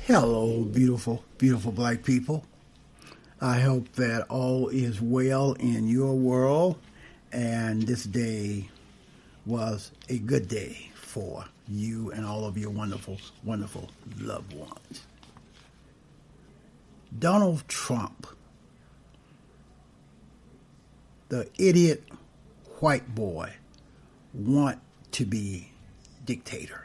Hello, beautiful, beautiful black people. I hope that all is well in your world and this day was a good day for you and all of your wonderful, wonderful loved ones. Donald Trump, the idiot white boy, want to be dictator.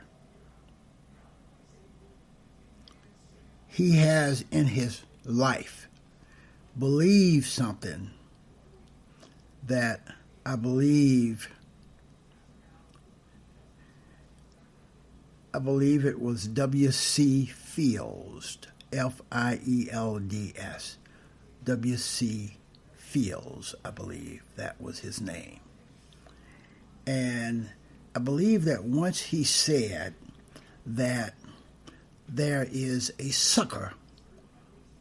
He has in his life believed something that I believe it was W.C. Fields, Fields. W.C. Fields, I believe that was his name. And I believe that once he said that there is a sucker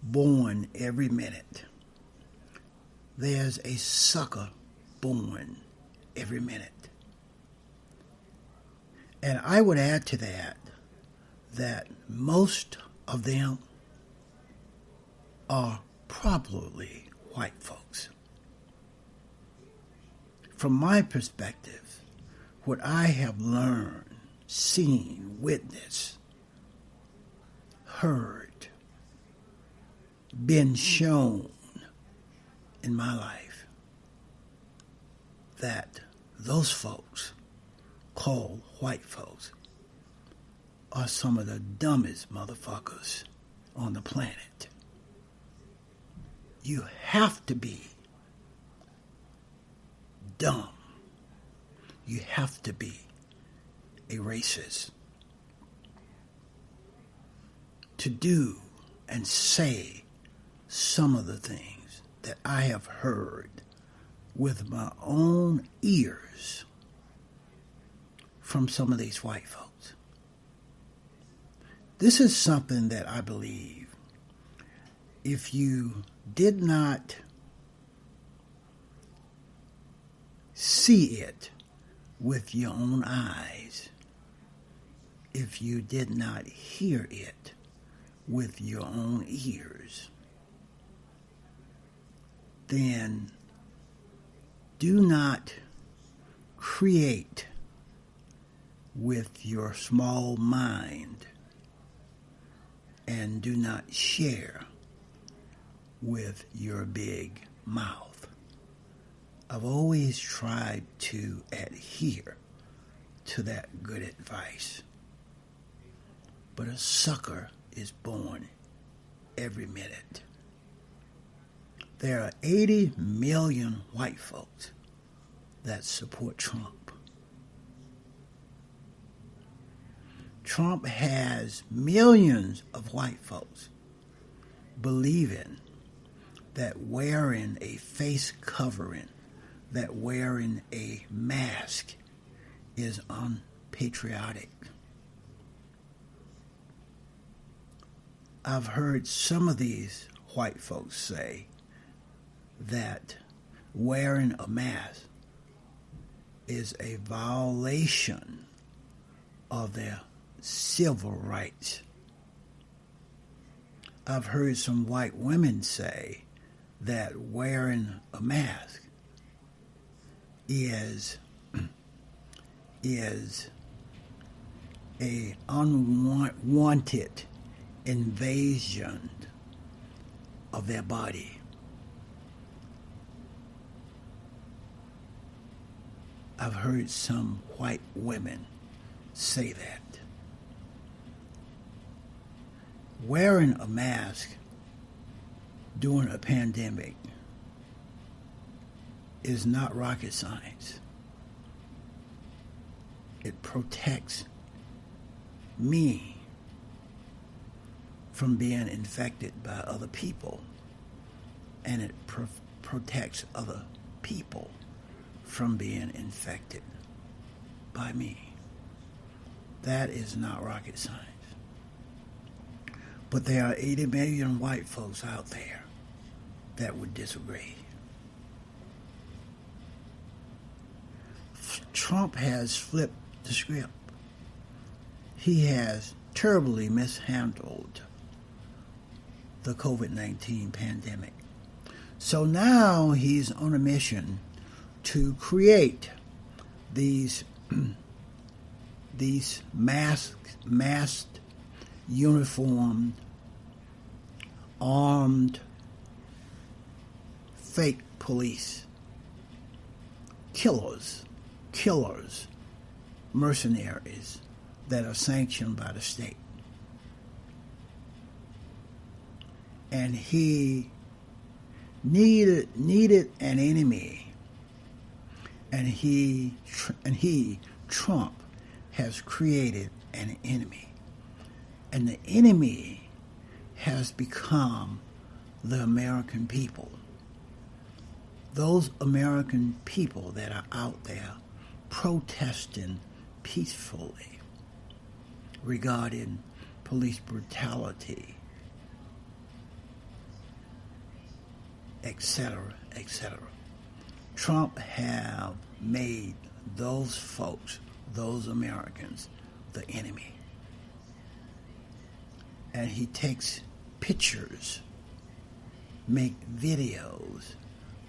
born every minute. There's a sucker born every minute. And I would add to that most of them are probably white folks. From my perspective, what I have learned, seen, witnessed, heard, been shown in my life, that those folks called white folks are some of the dumbest motherfuckers on the planet. You have to be dumb. You have to be a racist to do and say some of the things that I have heard with my own ears from some of these white folks. This is something that I believe if you did not see it with your own eyes, if you did not hear it with your own ears, then do not create with your small mind and do not share with your big mouth. I've always tried to adhere to that good advice. But a sucker is born every minute. There are 80 million white folks that support Trump. Trump has millions of white folks believing that wearing a face covering, that wearing a mask is unpatriotic. I've heard some of these white folks say that wearing a mask is a violation of their civil rights. I've heard some white women say that wearing a mask is a unwanted invasion of their body. I've heard some white women say that. Wearing a mask during a pandemic is not rocket science. It protects me from being infected by other people, and it protects other people from being infected by me. That is not rocket science. But there are 80 million white folks out there that would disagree. Trump has flipped the script. He has terribly mishandled the COVID-19 pandemic. So now he's on a mission to create these masked, uniformed, armed, fake police, killers, mercenaries that are sanctioned by the state. And he needed an enemy, and Trump has created an enemy, and the enemy has become the American people. Those American people that are out there protesting peacefully regarding police brutality, etc., etc. Trump have made those folks, those Americans, the enemy. And he takes pictures, make videos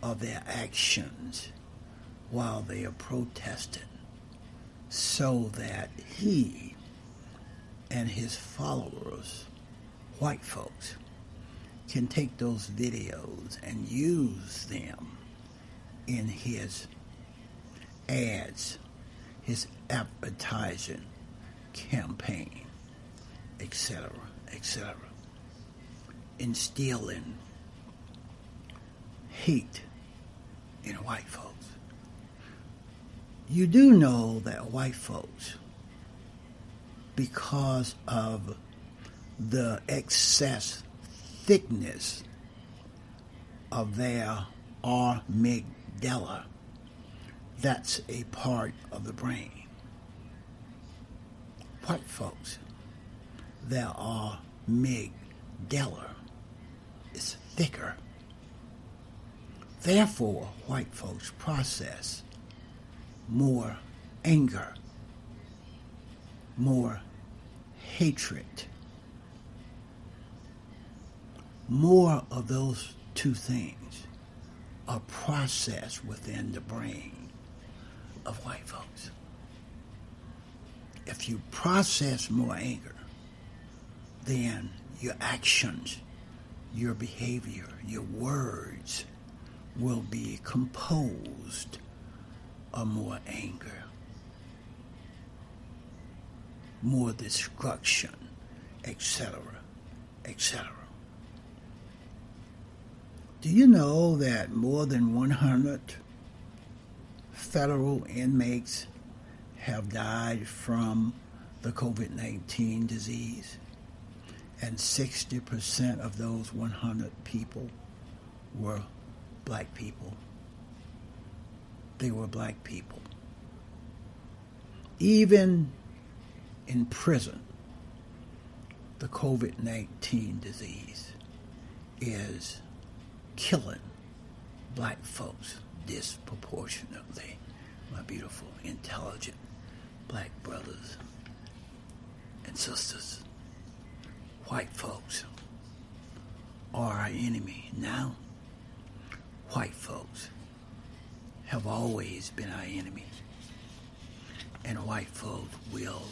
of their actions while they are protesting, so that he and his followers, white folks, can take those videos and use them in his ads, his advertising campaign, etc., etc., instilling hate in white folks. You do know that white folks, because of the excess thickness of their amygdala, that's a part of the brain. White folks, their amygdala is thicker. Therefore, white folks process more anger, more hatred. More of those two things are processed within the brain of white folks. If you process more anger, then your actions, your behavior, your words will be composed of more anger, more destruction, etc., etc. Do you know that more than 100 federal inmates have died from the COVID-19 disease? And 60% of those 100 people were black people. They were black people. Even in prison, the COVID-19 disease is killing black folks disproportionately. My beautiful, intelligent black brothers and sisters. White folks are our enemy now. White folks have always been our enemy. And white folks will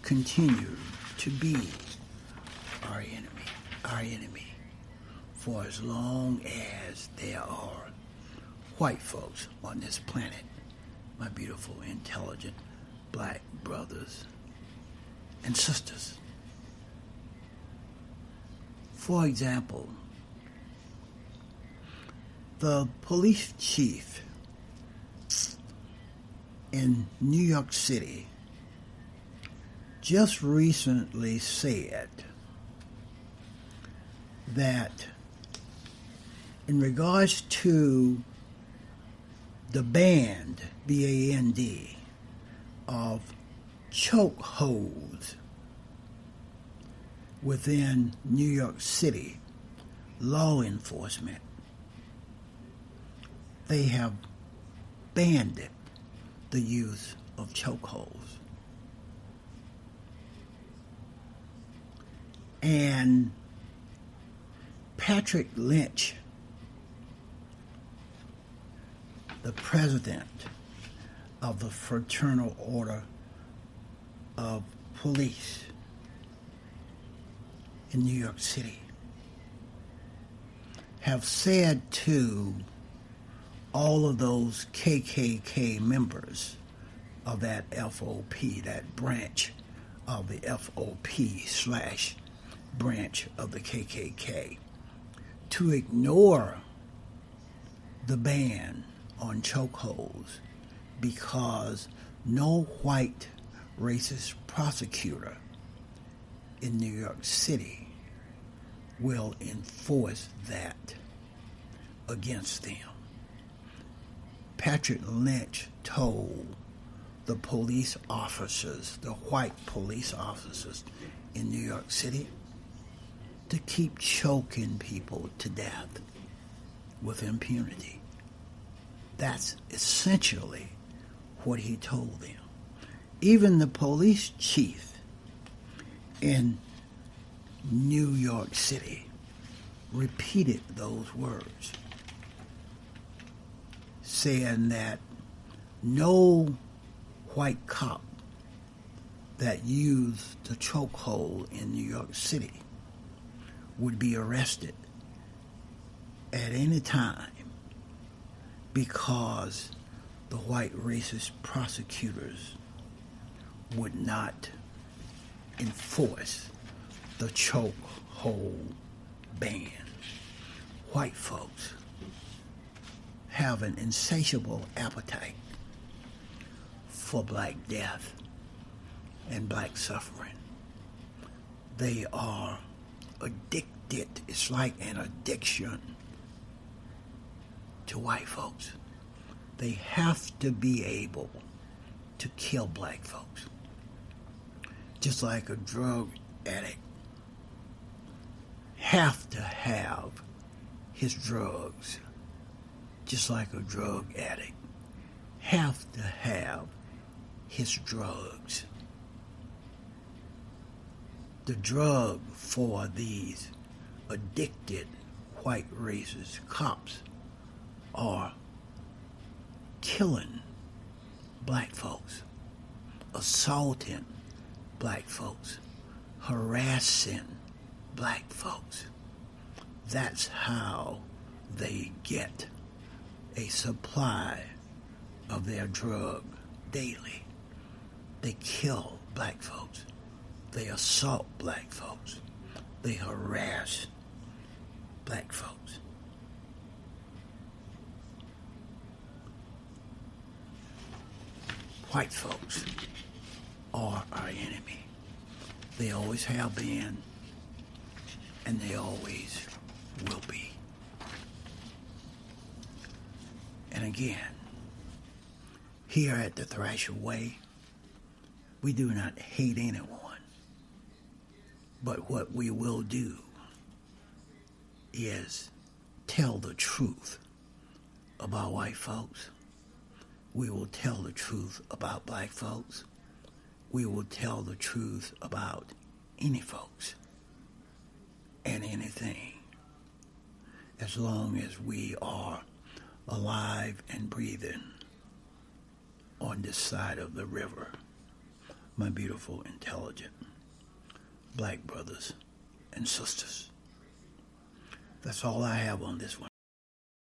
continue to be our enemy, for as long as there are white folks on this planet, my beautiful, intelligent black brothers and sisters. For example, the police chief in New York City just recently said that in regards to the band, B-A-N-D, of chokeholds within New York City law enforcement, they have banned the use of chokeholds. And Patrick Lynch, the president of the Fraternal Order of Police in New York City, have said to all of those KKK members of that FOP, that branch of the FOP / branch of the KKK, to ignore the ban on chokeholds because no white racist prosecutor in New York City will enforce that against them. Patrick Lynch told the police officers, the white police officers in New York City, to keep choking people to death with impunity. That's essentially what he told them. Even the police chief in New York City repeated those words, saying that no white cop that used the chokehold in New York City would be arrested at any time because the white racist prosecutors would not enforce the chokehold ban. White folks have an insatiable appetite for black death and black suffering. They are addicted. It's like an addiction to white folks. They have to be able to kill black folks. Just like a drug addict have to have his drugs. Just like a drug addict have to have his drugs. The drug for these addicted white racist cops are killing black folks, assaulting black folks, harassing black folks. That's how they get a supply of their drug daily. They kill black folks. They assault black folks. They harass black folks. White folks are our enemy. They always have been, and they always will be. And again, here at the Thrasher Way, we do not hate anyone. But what we will do is tell the truth about white folks. We will tell the truth about black folks. We will tell the truth about any folks and anything, as long as we are alive and breathing on this side of the river, my beautiful, intelligent black brothers and sisters. That's all I have on this one.